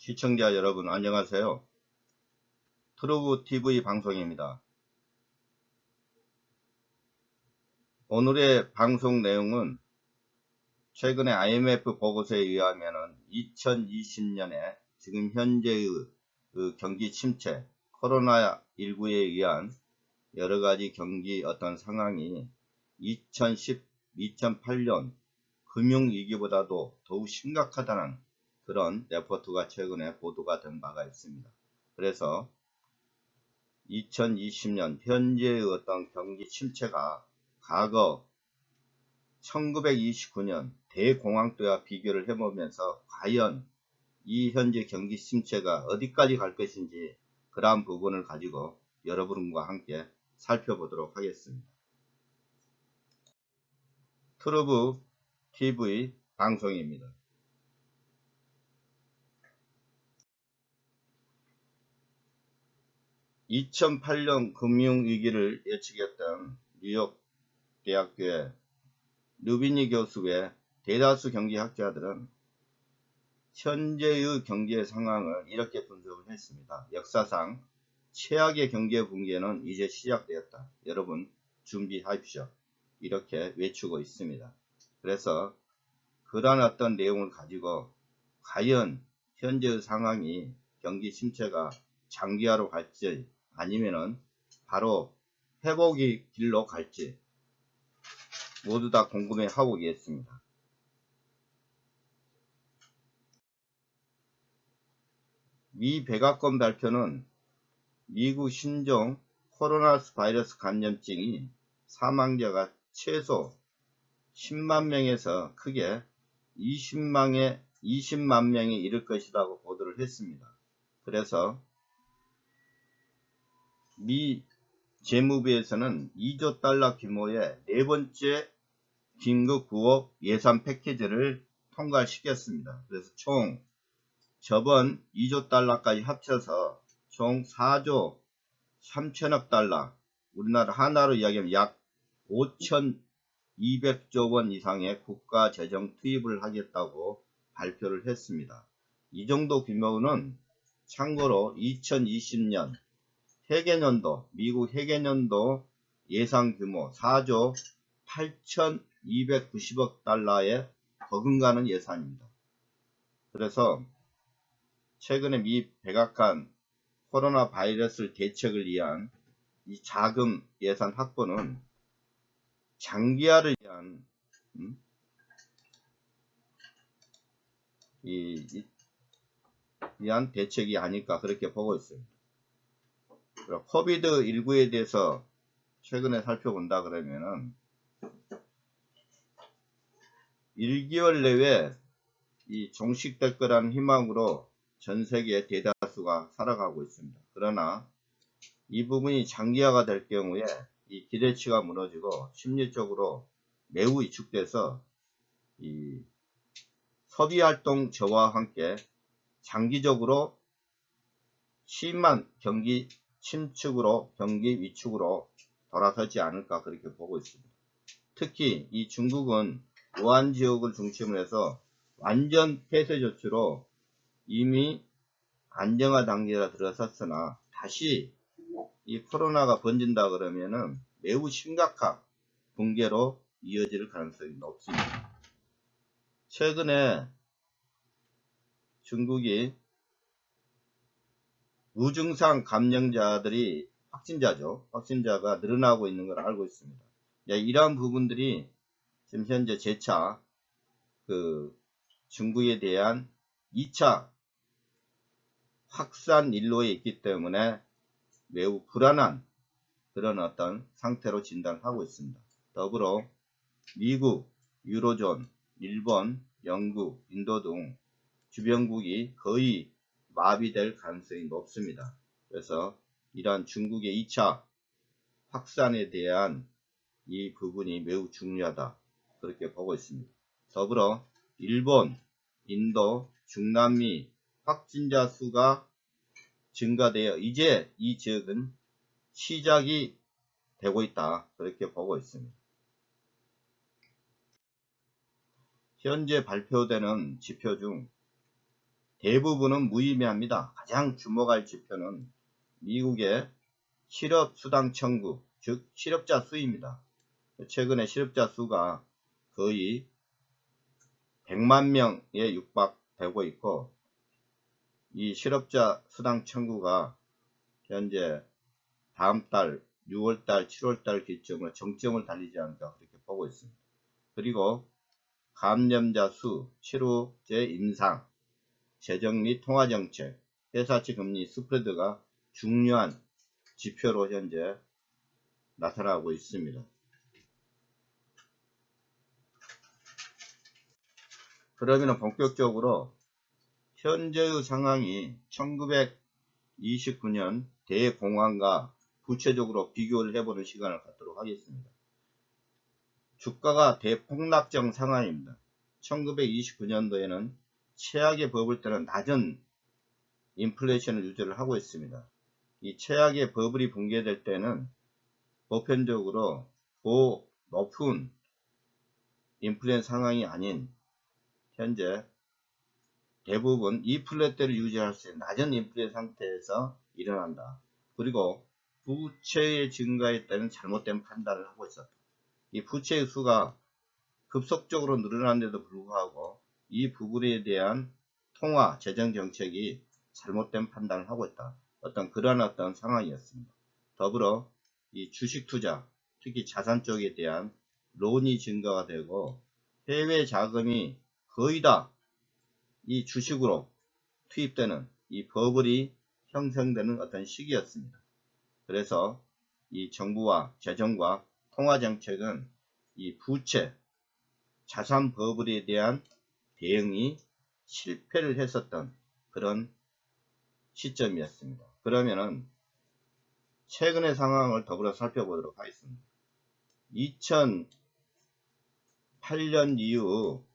시청자 여러분 안녕하세요. 트루브TV 방송입니다. 오늘의 방송 내용은 최근에 IMF 보고서에 의하면 2020년에 지금 현재의 경기 침체, 코로나19에 의한 여러가지 경기 어떤 상황이 2008년 금융위기보다도 더욱 심각하다는 그런 레포트가 최근에 보도가 된 바가 있습니다. 그래서 2020년 현재의 어떤 경기 침체가 과거 1929년 대공황 때와 비교를 해보면서 과연 이 현재 경기 침체가 어디까지 갈 것인지 그러한 부분을 가지고 여러분과 함께 살펴보도록 하겠습니다. 트루브 TV 방송입니다. (2008년) 금융위기를 예측했던 뉴욕 대학교의 루비니 교수 외 대다수 경제학자들은 현재의 경제 상황을 이렇게 분석을 했습니다. 역사상 최악의 경제 붕괴는 이제 시작되었다. 여러분 준비하십시오. 이렇게 외치고 있습니다. 그래서 그러한 어떤 내용을 가지고 과연 현재의 상황이 경기 침체가 장기화로 갈지 아니면은 바로 회복의 길로 갈지 모두 다 궁금해하고 있습니다. 미 백악관 발표는 미국 신종 코로나 바이러스 감염증이 사망자가 최소 10만 명에서 크게 20만 명에 이를 것이라고 보도를 했습니다. 그래서 미 재무부에서는 2조 달러 규모의 네 번째 긴급 구호 예산 패키지를 통과시켰습니다. 그래서 총 저번 2조 달러까지 합쳐서 총 4조 3천억 달러, 우리나라 하나로 이야기하면 약 5,200조 원 이상의 국가 재정 투입을 하겠다고 발표를 했습니다. 이 정도 규모는 참고로 2020년 회계년도, 미국 회계년도 예상 규모 4조 8,290억 달러에 버금가는 예산입니다. 그래서 최근에 미 백악관 코로나 바이러스 대책을 위한 이 자금 예산 확보는 장기화를 위한 대책이 아닐까 그렇게 보고 있습니다. 코비드19에 대해서 최근에 살펴본다 그러면은 1개월 내외 이 종식될 거라는 희망으로 전 세계 대다수가 살아가고 있습니다. 그러나 이 부분이 장기화가 될 경우에 이 기대치가 무너지고 심리적으로 매우 위축돼서 이 소비활동 저하와 함께 장기적으로 심한 경기 침축으로 경기 위축으로 돌아서지 않을까 그렇게 보고 있습니다. 특히 이 중국은 우한 지역을 중심으로 해서 완전 폐쇄 조치로 이미 안정화 단계에 들어섰으나 다시 이 코로나가 번진다 그러면은 매우 심각한 붕괴로 이어질 가능성이 높습니다. 최근에 중국이 무증상 감염자들이 확진자가 늘어나고 있는 걸 알고 있습니다. 이러한 부분들이 지금 현재 재차 중국에 대한 2차 확산 일로에 있기 때문에 매우 불안한 그런 어떤 상태로 진단하고 있습니다. 더불어 미국, 유로존, 일본, 영국, 인도 등 주변국이 거의 마비될 가능성이 높습니다. 그래서 이러한 중국의 2차 확산에 대한 이 부분이 매우 중요하다 그렇게 보고 있습니다. 더불어 일본, 인도, 중남미 확진자 수가 증가되어 이제 이 지역은 시작이 되고 있다 그렇게 보고 있습니다. 현재 발표되는 지표 중 대부분은 무의미합니다. 가장 주목할 지표는 미국의 실업수당 청구, 즉 실업자 수입니다. 최근에 실업자 수가 거의 100만 명에 육박되고 있고, 이 실업자 수당 청구가 현재 다음 달 6월달 7월달 기점으로 정점을 달리지 않을까 그렇게 보고 있습니다. 그리고 감염자 수, 치료제 임상, 재정 및 통화정책, 회사채 금리 스프레드가 중요한 지표로 현재 나타나고 있습니다. 그러면 본격적으로 현재의 상황이 1929년 대공황과 구체적으로 비교를 해보는 시간을 갖도록 하겠습니다. 주가가 대폭락적 상황입니다. 1929년도에는 최악의 버블 때는 낮은 인플레이션을 유지를 하고 있습니다. 이 최악의 버블이 붕괴될 때는 보편적으로 높은 인플레이션 상황이 아닌 현재 대부분 2%대를 유지할 수 있는 낮은 인플레 상태에서 일어난다. 그리고 부채의 증가에 따른 잘못된 판단을 하고 있었다. 이 부채의 수가 급속적으로 늘어났는데도 불구하고 이 부분에 대한 통화 재정 정책이 잘못된 판단을 하고 있다. 그러한 상황이었습니다. 더불어 이 주식 투자, 특히 자산 쪽에 대한 론이 증가가 되고 해외 자금이 거의 다 이 주식으로 투입되는 이 버블이 형성되는 시기였습니다. 그래서 이 정부와 재정과 통화정책은 이 부채, 자산 버블에 대한 대응이 실패를 했었던 그런 시점이었습니다. 그러면은 최근의 상황을 더불어 살펴보도록 하겠습니다. 2008년 이후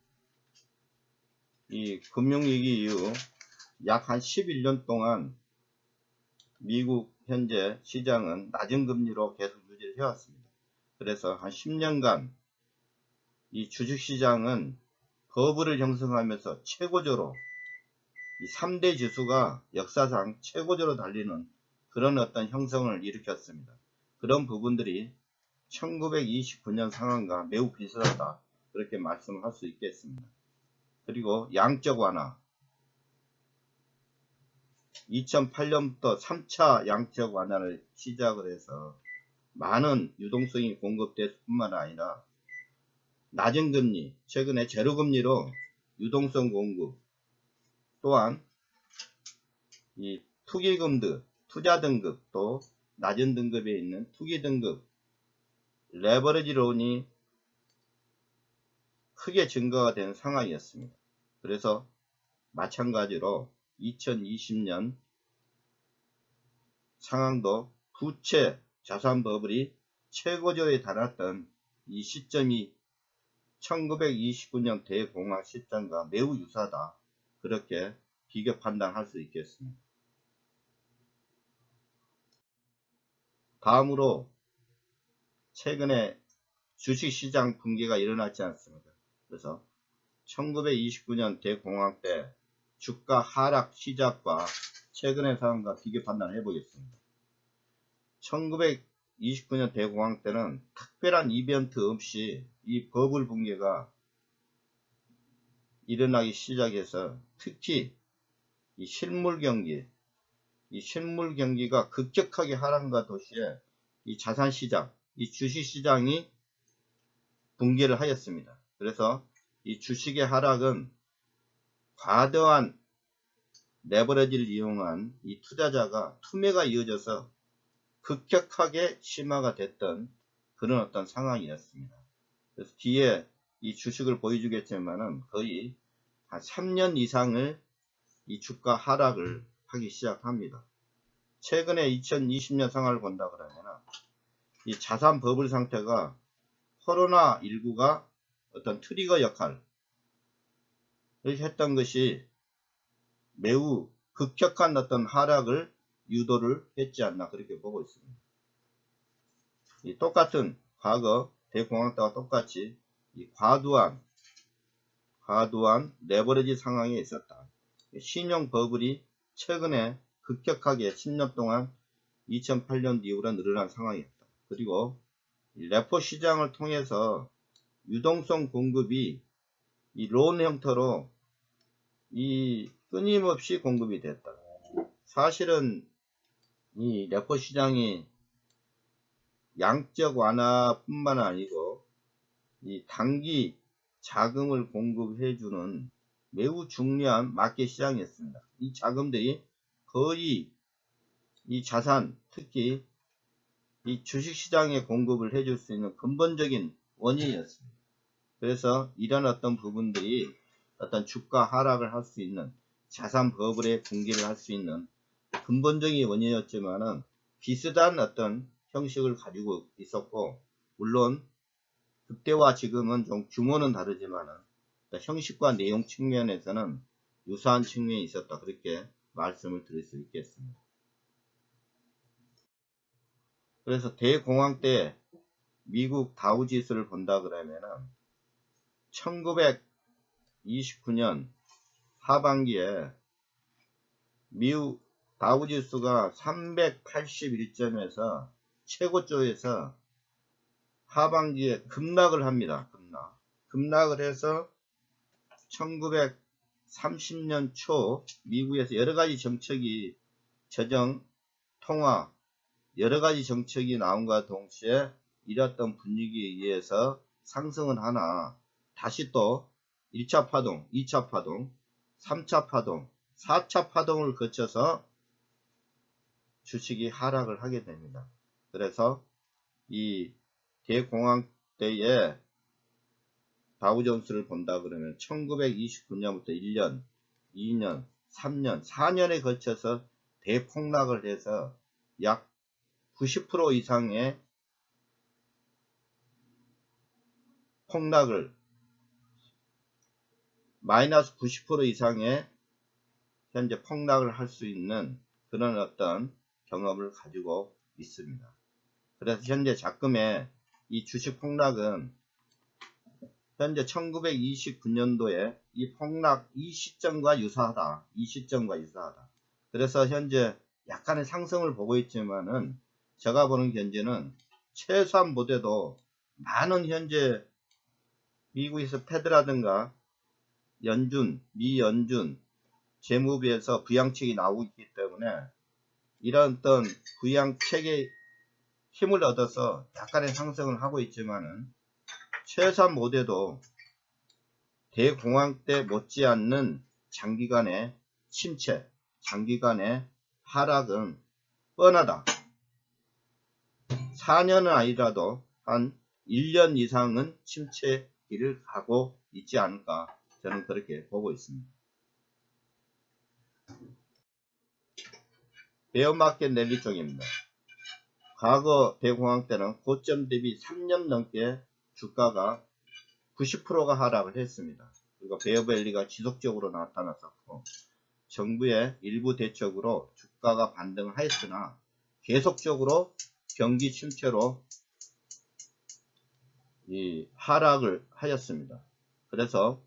이 금융위기 이후 약 한 11년 동안 미국 현재 시장은 낮은 금리로 계속 유지를 해왔습니다. 그래서 한 10년간 이 주식시장은 버블을 형성하면서 최고조로 이 3대 지수가 역사상 최고조로 달리는 그런 형성을 일으켰습니다. 그런 부분들이 1929년 상황과 매우 비슷하다 그렇게 말씀을 할 수 있겠습니다. 그리고 양적 완화, 2008년부터 3차 양적 완화를 시작을 해서 많은 유동성이 공급될 뿐만 아니라 낮은 금리, 최근에 제로금리로 유동성 공급, 또한 이 투기금들, 투자 등급, 또 낮은 등급에 있는 투기 등급, 레버리지 론이 크게 증가가 된 상황이었습니다. 그래서 마찬가지로 2020년 상황도 부채 자산 버블이 최고조에 달했던 이 시점이 1929년 대공황 시점과 매우 유사하다. 그렇게 비교 판단할 수 있겠습니다. 다음으로 최근에 주식시장 붕괴가 일어났지 않습니까? 그래서 1929년 대공황 때 주가 하락 시작과 최근의 상황과 비교 판단을 해보겠습니다. 1929년 대공황 때는 특별한 이벤트 없이 이 버블 붕괴가 일어나기 시작해서 특히 이 실물 경기가 급격하게 하락한 동시에 이 자산시장, 이 주식시장이 붕괴를 하였습니다. 그래서 이 주식의 하락은 과도한 레버리지를 이용한 이 투자자가 투매가 이어져서 급격하게 심화가 됐던 그런 상황이었습니다. 그래서 뒤에 이 주식을 보여주겠지만은 거의 한 3년 이상을 이 주가 하락을 하기 시작합니다. 최근에 2020년 상황을 본다 그러면은 이 자산 버블 상태가 코로나19가 트리거 역할을 했던 것이 매우 급격한 하락을 유도를 했지 않나 그렇게 보고 있습니다. 이 똑같은 과거 대공황 때와 똑같이 이 과도한 레버리지 상황에 있었다. 신용 버블이 최근에 급격하게 10년 동안 2008년 이후로 늘어난 상황이었다. 그리고 레포 시장을 통해서 유동성 공급이 이 론 형태로 끊임없이 공급이 됐다. 사실은 이 레포 시장이 양적 완화뿐만 아니고 이 단기 자금을 공급해주는 매우 중요한 마켓 시장이었습니다. 이 자금들이 거의 이 자산, 특히 이 주식시장에 공급을 해줄 수 있는 근본적인 원인이었습니다. 그래서 이런 어떤 부분들이 어떤 주가 하락을 할 수 있는 자산 버블의 붕괴를 할 수 있는 근본적인 원인이었지만은 비슷한 어떤 형식을 가지고 있었고, 물론 그때와 지금은 좀 규모는 다르지만은 형식과 내용 측면에서는 유사한 측면이 있었다, 그렇게 말씀을 드릴 수 있겠습니다. 그래서 대공황 때 미국 다우지수를 본다 그러면은 1929년 하반기에 미국 다우지수가 381점에서 최고조에서 하반기에 급락을 합니다. 급락을 해서 1930년 초 미국에서 여러가지 정책이 재정, 통화, 여러가지 정책이 나온과 동시에 이랬던 분위기에 의해서 상승은 하나 다시 또 1차 파동, 2차 파동, 3차 파동, 4차 파동을 거쳐서 주식이 하락을 하게 됩니다. 그래서 이 대공황 때에 다우존스를 본다 그러면 1929년부터 1년, 2년, 3년, 4년에 거쳐서 대폭락을 해서 약 90% 이상의 폭락을, 마이너스 90% 이상의 현재 폭락을 할 수 있는 그런 어떤 경험을 가지고 있습니다. 그래서 현재 자금의 이 주식 폭락은 현재 1929년도에 이 폭락 이 시점과 유사하다. 그래서 현재 약간의 상승을 보고 있지만은 제가 보는 견제는 최소한 못해도 많은 현재 미국에서 패드라든가 미 연준 재무부에서 부양책이 나오고 있기 때문에 이런 어떤 부양책의 힘을 얻어서 약간의 상승을 하고 있지만은 최소한 못해도 대공황 때 못지않는 장기간의 침체, 장기간의 하락은 뻔하다. 4년은 아니라도 한 1년 이상은 침체 길을 가고 있지 않을까, 저는 그렇게 보고 있습니다. 베어마켓 랠리 쪽입니다. 과거 대공황 때는 고점 대비 3년 넘게 주가가 90%가 하락을 했습니다. 그리고 베어밸리가 지속적으로 나타났었고 정부의 일부 대책으로 주가가 반등을 하였으나 계속적으로 경기 침체로 이 하락을 하였습니다. 그래서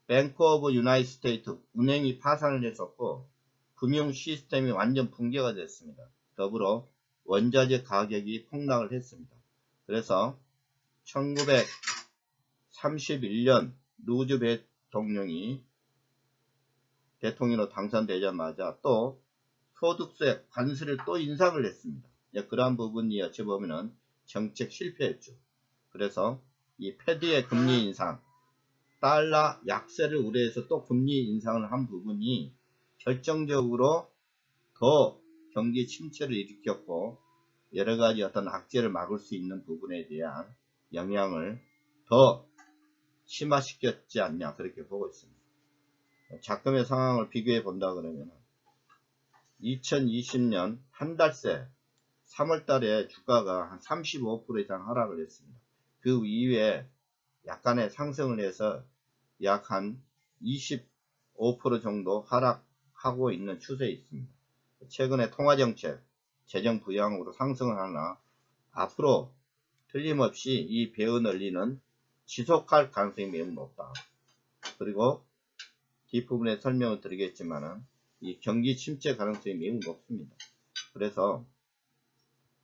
뱅크 오브 유나이티드 스테이트 은행이 파산을 했었고 금융 시스템이 완전 붕괴가 됐습니다. 더불어 원자재 가격이 폭락을 했습니다. 그래서 1931년 루즈벨트 대통령으로 당선되자마자 또 소득세 관세를 또 인상을 했습니다. 그러한 부분이 어찌 보면은 정책 실패였죠. 그래서 이 패드의 금리 인상, 달러 약세를 우려해서 또 금리 인상을 한 부분이 결정적으로 더 경기 침체를 일으켰고 여러가지 어떤 악재를 막을 수 있는 부분에 대한 영향을 더 심화시켰지 않냐, 그렇게 보고 있습니다. 자금의 상황을 비교해 본다 그러면 2020년 한 달 새 3월 달에 주가가 한 35% 이상 하락을 했습니다. 그 이후에 약간의 상승을 해서 약 한 25% 정도 하락하고 있는 추세에 있습니다. 최근에 통화정책, 재정 부양으로 상승을 하나 앞으로 틀림없이 이 배어 늘리는 지속할 가능성이 매우 높다. 그리고 뒷부분에 설명을 드리겠지만은 이 경기 침체 가능성이 매우 높습니다. 그래서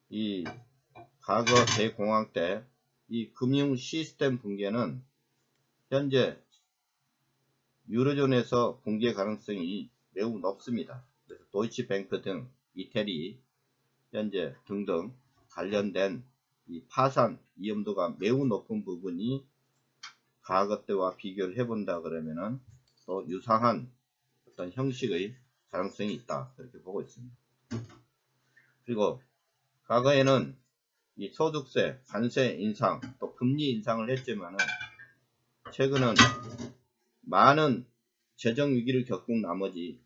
이 과거 대공황 때 이 금융 시스템 붕괴는 현재 유로존에서 붕괴 가능성이 매우 높습니다. 그래서 도이치뱅크 등 이태리 현재 등등 관련된 이 파산 위험도가 매우 높은 부분이 과거 때와 비교를 해본다 그러면은 또 유사한 어떤 형식의 가능성이 있다 그렇게 보고 있습니다. 그리고 과거에는 이 소득세, 관세 인상, 또 금리 인상을 했지만은 최근은 많은 재정 위기를 겪은 나머지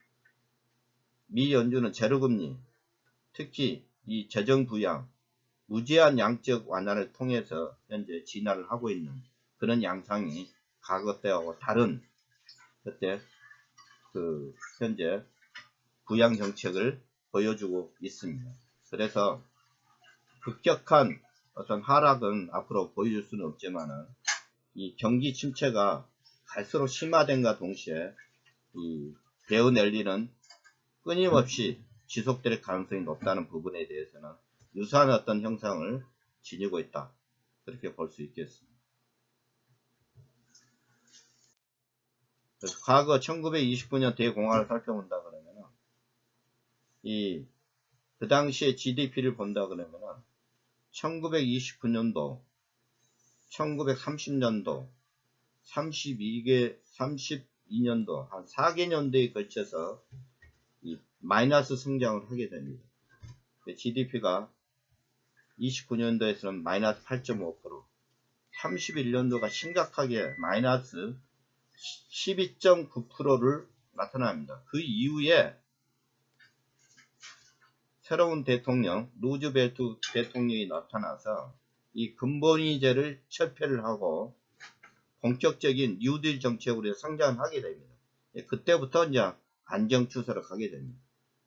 미 연준은 제로금리, 특히 이 재정 부양, 무제한 양적 완화를 통해서 현재 진화를 하고 있는 그런 양상이 과거 때하고 다른 그때 현재 부양 정책을 보여주고 있습니다. 그래서 급격한 어떤 하락은 앞으로 보여줄 수는 없지만은 이 경기 침체가 갈수록 심화된과 동시에 이 베어낼리는 끊임없이 지속될 가능성이 높다는 부분에 대해서는 유사한 어떤 형상을 지니고 있다. 그렇게 볼 수 있겠습니다. 그래서 과거 1929년 대공황을 살펴본다 그러면은 그 당시에 GDP를 본다 그러면은 1929년도, 1930년도, 32년도 한 4개년도에 걸쳐서 이 마이너스 성장을 하게 됩니다. GDP가 29년도에서는 마이너스 8.5%, 31년도가 심각하게 마이너스 12.9%를 나타납니다. 그 이후에 새로운 대통령, 루즈벨트 대통령이 나타나서 이 근본위제를 철폐를 하고 본격적인 뉴딜 정책으로 성장을 하게 됩니다. 그때부터 이제 안정 추세로 가게 됩니다.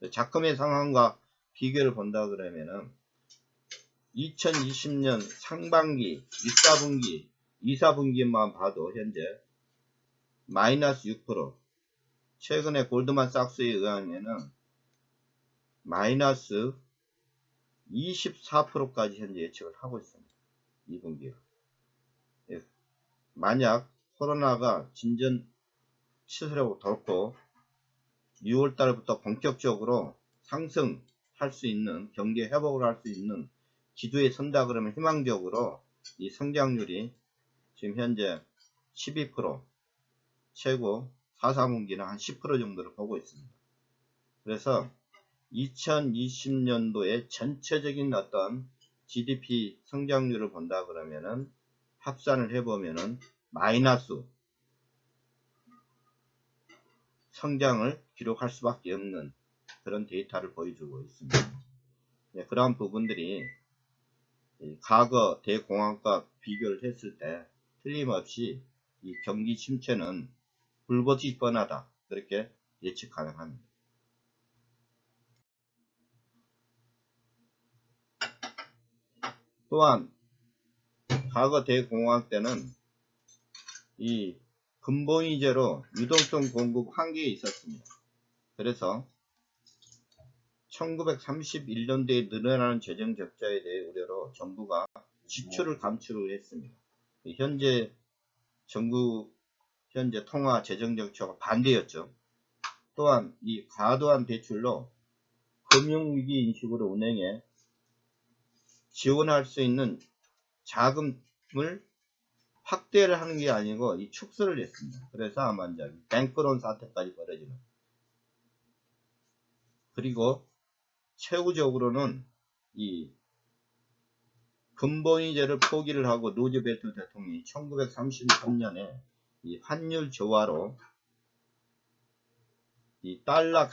작금의 상황과 비교를 본다 그러면은 2020년 상반기, 1, 4분기만 봐도 현재 마이너스 6%, 최근에 골드만삭스에 의하면은 마이너스 24%까지 현재 예측을 하고 있습니다. 2분기가. 만약 코로나가 진전 치수라고 덜고 6월달부터 본격적으로 상승할 수 있는, 경기 회복을 할 수 있는 기조에 선다 그러면 희망적으로 이 성장률이 지금 현재 12%, 최고 4, 4분기는 한 10% 정도를 보고 있습니다. 그래서 2020년도에 전체적인 어떤 GDP 성장률을 본다 그러면은 합산을 해보면은 마이너스 성장을 기록할 수밖에 없는 그런 데이터를 보여주고 있습니다. 네, 그러한 부분들이 과거 대공황과 비교를 했을 때 틀림없이 이 경기 침체는 불보듯 뻔하다 그렇게 예측 가능합니다. 또한 과거 대공황 때는 이 근본위제로 유동성 공급 한계에 있었습니다. 그래서 1931년도에 늘어나는 재정 적자에 대해 우려로 정부가 지출을 감축을 했습니다. 현재 정부 통화 재정 정책과 반대였죠. 또한 이 과도한 대출로 금융위기 인식으로 은행에 지원할 수 있는 자금을 확대를 하는 게 아니고 이 축소를 했습니다. 그래서 아마 이제 뱅크론 사태까지 벌어지는. 그리고 최후적으로는 이 근본위제를 포기를 하고 루즈벨트 대통령이 1933년에 이 환율 저하로 이 달러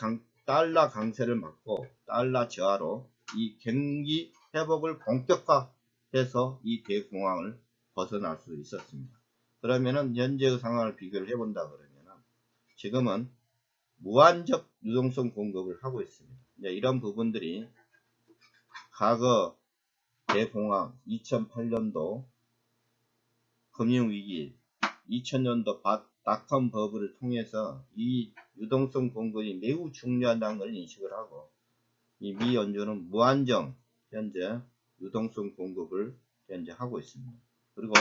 강세를 막고 달러 저하로 이 경기 회복을 본격화해서 이 대공황을 벗어날 수 있었습니다. 그러면은 현재의 상황을 비교를 해본다 그러면은 지금은 무한적 유동성 공급을 하고 있습니다. 이런 부분들이 과거 대공황, 2008년도 금융위기, 2000년도 닷컴 버블을 통해서 이 유동성 공급이 매우 중요하다는 걸 인식을 하고, 이 미 연준은 무한정 현재 유동성 공급을 현재 하고 있습니다. 그리고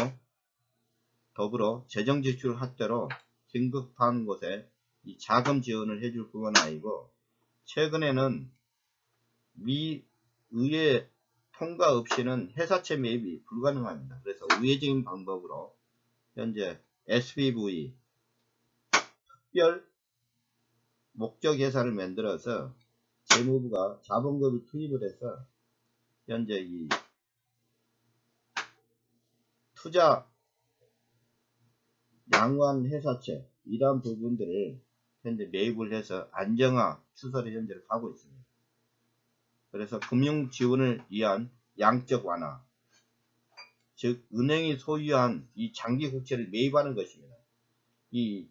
더불어 재정 지출 확대로 긴급한 곳에 이 자금 지원을 해줄 뿐만 아니고, 최근에는 미 의회 통과 없이는 회사채 매입이 불가능합니다. 그래서 우회적인 방법으로 현재 SPV 특별 목적 회사를 만들어서 재무부가 자본금을 투입을 해서 현재 이 투자 양호한 회사채 이러한 부분들을 현재 매입을 해서 안정화 추세를 현재 가고 있습니다. 그래서 금융 지원을 위한 양적 완화, 즉 은행이 소유한 이 장기 국채를 매입하는 것입니다. 이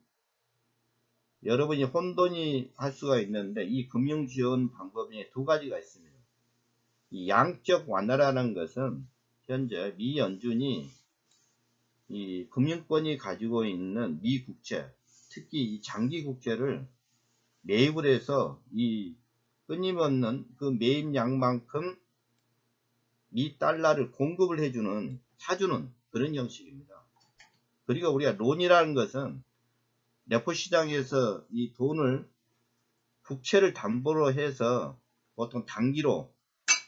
여러분이 혼돈이 할 수가 있는데, 이 금융 지원 방법 중에 두 가지가 있습니다. 이 양적 완화라는 것은 현재 미 연준이 이 금융권이 가지고 있는 미 국채, 특히 이 장기 국채를 매입을 해서 이 끊임없는 그 매입량만큼 미 달러를 공급을 해주는, 사주는 그런 형식입니다. 그리고 우리가 론이라는 것은 레포 시장에서 이 돈을, 국채를 담보로 해서 보통 단기로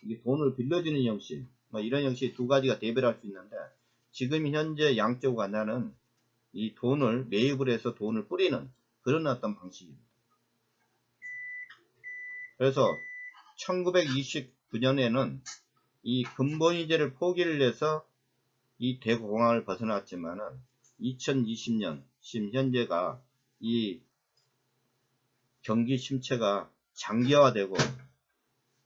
이 돈을 빌려주는 형식, 이런 형식 두 가지가 대별할 수 있는데, 지금 현재 양적 완화는 이 돈을 매입을 해서 돈을 뿌리는 그런 어떤 방식입니다. 그래서 1929년에는 이 근본위제를 포기를 해서 이 대공황을 벗어났지만은 2020년 현재가 이 경기 침체가 장기화되고,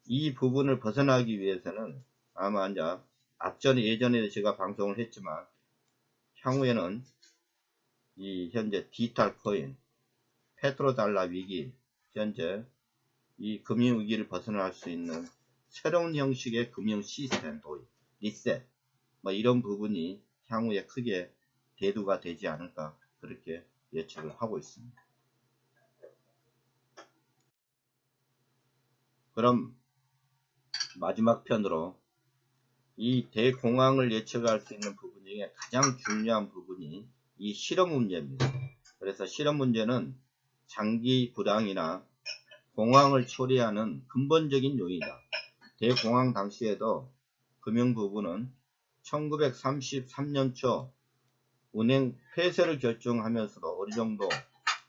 이 부분을 벗어나기 위해서는 아마 이제 앞전에 예전에 제가 방송을 했지만, 향후에는 이 현재 디지털 코인, 페트로달러 위기, 현재 이 금융위기를 벗어날 수 있는 새로운 형식의 금융 시스템 도입, 리셋, 이런 부분이 향후에 크게 대두가 되지 않을까, 그렇게 예측을 하고 있습니다. 그럼 마지막 편으로 이 대공황을 예측할 수 있는 부분 중에 가장 중요한 부분이 이 실업 문제입니다. 그래서 실업 문제는 장기 불황이나 공황을 초래하는 근본적인 요인이다. 대공황 당시에도 금융 부분은 1933년 초 은행 폐쇄를 결정하면서도 어느 정도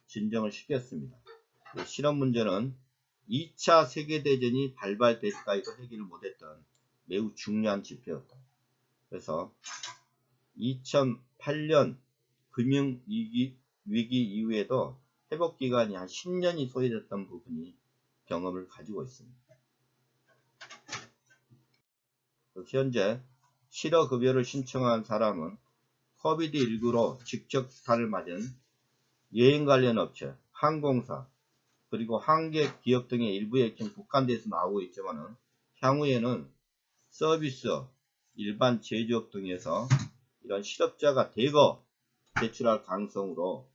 진정을 시켰습니다. 실업 문제는 2차 세계대전이 발발될까지도 해결을 못했던 매우 중요한 지표였다. 그래서 2008년 금융위기 이후에도 회복기간이 한 10년이 소요됐던 부분이 경험을 가지고 있습니다. 현재 실업급여를 신청한 사람은 코비드19로 직접 타를 맞은 여행 관련 업체, 항공사, 그리고 항객 기업 등의 일부에 지금 국한돼서 나오고 있지만은, 향후에는 서비스, 일반 제조업 등에서 이런 실업자가 대거 대출할 가능성으로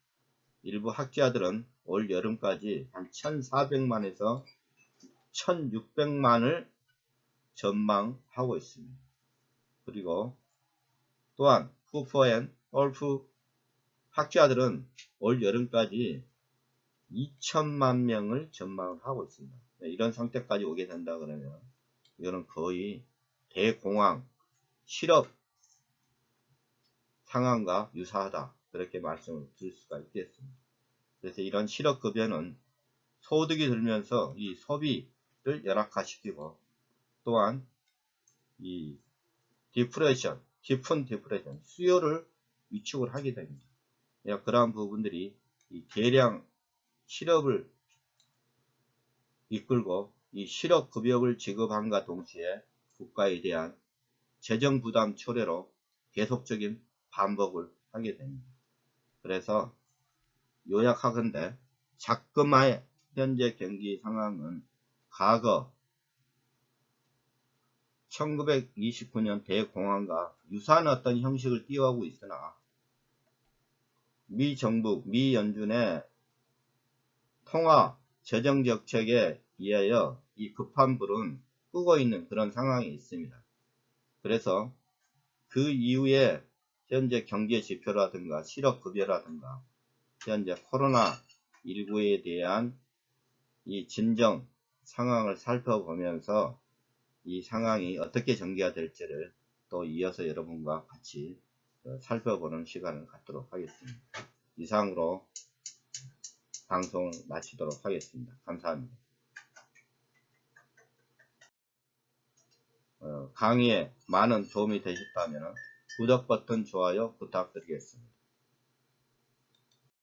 일부 학자들은 올 여름까지 한 1,400만에서 1,600만을 전망하고 있습니다. 그리고 또한 쿠퍼 앤 올프 학자들은 올 여름까지 2천만 명을 전망을 하고 있습니다. 이런 상태까지 오게 된다 그러면 이거는 거의 대공황, 실업 상황과 유사하다, 그렇게 말씀을 드릴 수가 있겠습니다. 그래서 이런 실업급여는 소득이 들면서 이 소비를 열악화시키고, 또한 이 디프레션, 깊은 디프레션, 수요를 위축을 하게 됩니다. 그러한 부분들이 이 대량 실업을 이끌고, 이 실업급여를 지급함과 동시에 국가에 대한 재정부담 초래로 계속적인 반복을 하게 됩니다. 그래서 요약하건대 자금화의 현재 경기 상황은 과거 1929년 대공황과 유사한 어떤 형식을 띄워가고 있으나, 미 정부, 미 연준의 통화 재정 정책에 의하여 이 급한 불은 끄고 있는 그런 상황이 있습니다. 그래서 그 이후에 현재 경제 지표라든가 실업급여라든가 현재 코로나19에 대한 이 진정 상황을 살펴보면서 이 상황이 어떻게 전개가 될지를 또 이어서 여러분과 같이 살펴보는 시간을 갖도록 하겠습니다. 이상으로 방송을 마치도록 하겠습니다. 감사합니다. 강의에 많은 도움이 되셨다면 구독 버튼, 좋아요 부탁드리겠습니다.